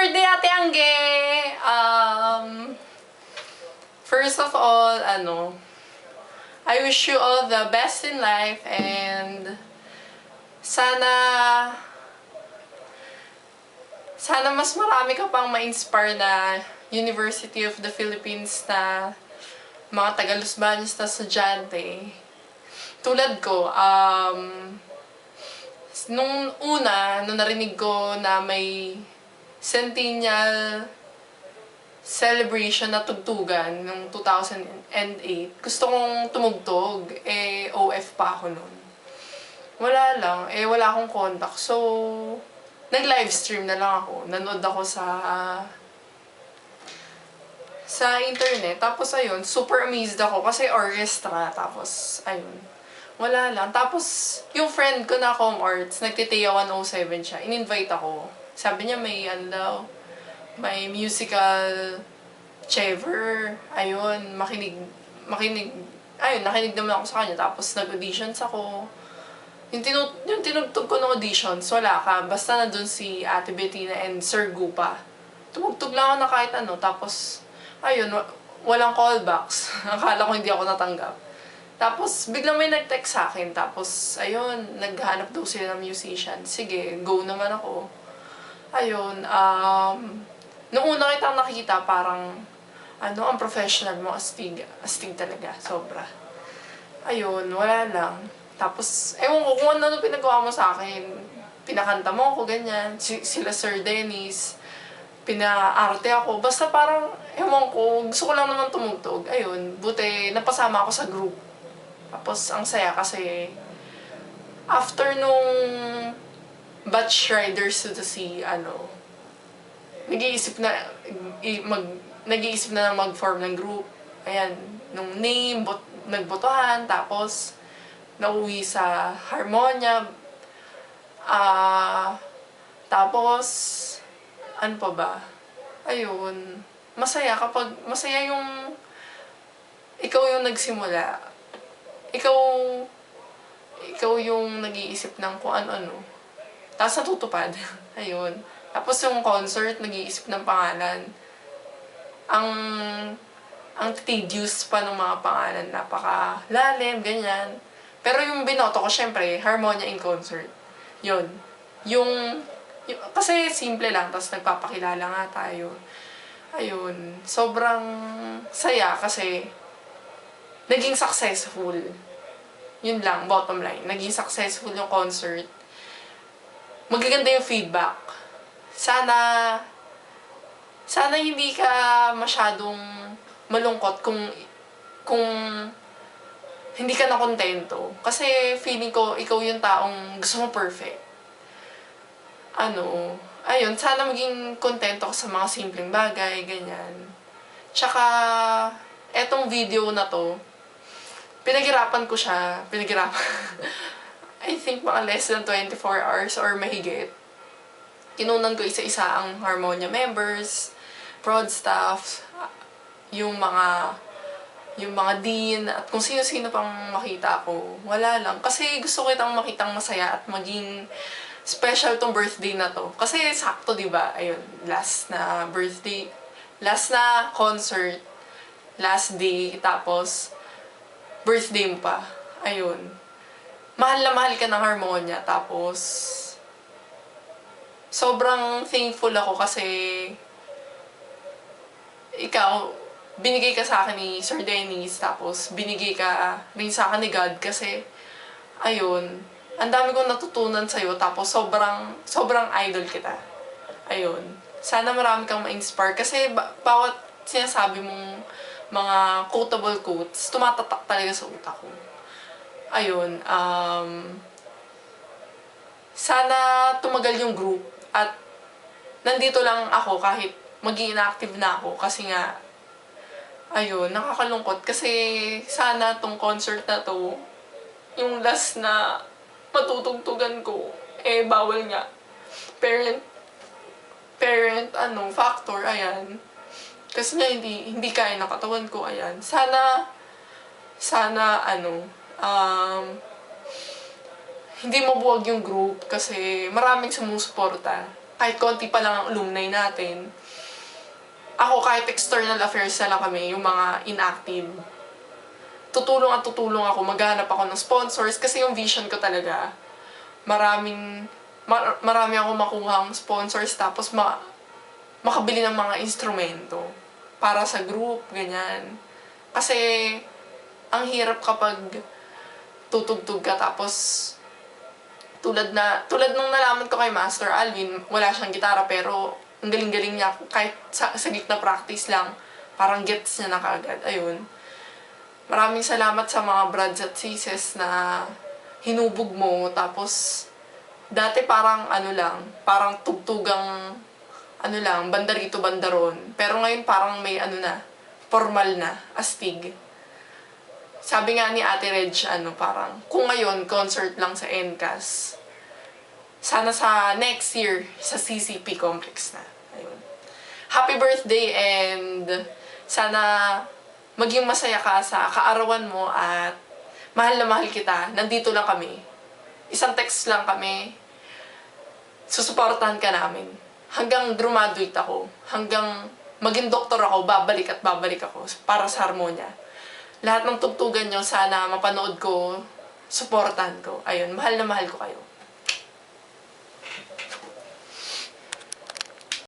birthday, Ate Angge! First of all, I wish you all the best in life and sana mas marami ka pang ma-inspire na University of the Philippines na mga taga-Los na estudyante. Tulad ko, nung narinig ko na may centennial celebration na tugtugan nung 2008, gusto kong tumugtog. OF pa ako nun. Wala lang. Wala akong contact. So, nag-livestream na lang ako. Nanood ako sa internet. Tapos, ayun, super amazed ako kasi orchestra. Tapos, ayun. Wala lang. Tapos, yung friend ko na Com Arts, nagtitiya 107 siya. In-invite ako. Sabi niya may musical chaver. Ayun, makinig. Ayun, nakinig naman ako sa kanya. Tapos, nag-auditions ako. Yung tinugtog ko ng auditions, wala ka. Basta nandun si Ate Bettina and Sir Gupa. Tumugtog lang ako na kahit ano. Tapos, ayun, walang callbacks. Akala ko hindi ako natanggap. Tapos, biglang may nag-text sa akin. Tapos, ayun, naghanap daw sila ng musician. Sige, go naman ako. Ayun, nung una kitang nakita, parang, ang professional mo, astig talaga, sobra. Ayun, wala lang. Tapos, ewan ko kung ano pinagawa mo sa akin. Pinakanta mo ako, ganyan. Sila Sir Dennis, pinaarte ako. Basta parang, ewan ko, gusto ko lang naman tumugtog. Ayun, buti napasama ako sa group. Tapos, ang saya kasi, after nung Batch Riders to the Sea, nag-iisip na mag-form ng group. Ayan, nung name, nagbotohan, tapos, nauwi sa Harmonia. Tapos, ano pa ba? Ayun, masaya yung ikaw yung nagsimula. Ikaw yung nag-iisip ng kung ano-ano. Tapos natutupad. Ayun. Tapos yung concert, nag-iisip ng pangalan. Ang tedious pa ng mga pangalan. Napaka-lalim, ganyan. Pero yung binoto ko, syempre, Harmonia in Concert. Yun. Kasi simple lang, tapos nagpapakilala nga tayo. Ayun. Sobrang saya kasi naging successful. Yun lang, bottom line. Naging successful yung concert. Magaganda yung feedback. Sana hindi ka masyadong malungkot kung hindi ka na kontento. Kasi feeling ko, ikaw yung taong gusto mo perfect. Ayun, sana maging kontento ka sa mga simpleng bagay, ganyan. Tsaka, etong video na to, pinaghirapan ko siya. I think mga less than 24 hours or mahigit. Kinunan ko isa-isa ang Harmonia members, prod staff, yung mga dean, at kung sino-sino pang makita ko. Wala lang. Kasi gusto ko itang makitang masaya at maging special tong birthday na to. Kasi sakto, diba? Ayun, last na birthday, last na concert, last day, tapos birthday mo pa. Ayun. Mahal na mahal ka ng Harmonia, tapos sobrang thankful ako kasi ikaw, binigay ka sa akin ni Sir Dennis, tapos binigay ka rin sa akin ni God kasi, ayun, ang dami kong natutunan sa'yo, tapos sobrang idol kita. Ayun. Sana marami kang ma-inspire kasi bawat sinasabi mong mga quotable quotes, tumatatak talaga sa utak ko. Ayun, sana tumagal yung group at nandito lang ako kahit maging inactive na ako kasi nga, ayun, nakakalungkot kasi sana tong concert na to, yung last na matutugtugan ko, bawal nga. Parent, factor, ayan. Kasi nga hindi kaya ng katawan ko, ayan. Sana, hindi mabuwag yung group kasi maraming sumusuporta. kahit konti pa lang ang alumni natin. Ako, kahit external affairs na lang kami, yung mga inactive, tutulong at tutulong ako, maghanap ako ng sponsors, kasi yung vision ko talaga, marami ako makuhang sponsors, tapos makabili ng mga instrumento para sa group, ganyan. Kasi, ang hirap kapag tutugtog ka, tapos tulad nung nalaman ko kay Master Alvin, wala siyang gitara pero ang galing-galing niya, kahit sa gitna practice lang, parang gets niya na kaagad. Ayun. Maraming salamat sa mga brads at sises na hinubog mo, tapos dati parang parang tugtugang banda rito, banda ron. Pero ngayon parang may formal na, astig. Sabi nga ni Ate Reg, parang, kung ngayon, concert lang sa NCAS, sana sa next year, sa CCP complex na. Ayun. Happy birthday, and sana maging masaya ka sa kaarawan mo, at mahal na mahal kita. Nandito lang kami. Isang text lang kami. Susuportahan ka namin. Hanggang graduate ako. Hanggang maging doktor ako, babalik at babalik ako para sa harmonya. Lahat ng tugtugan nyo, sana mapanood ko, supportan ko. Ayun, mahal na mahal ko kayo.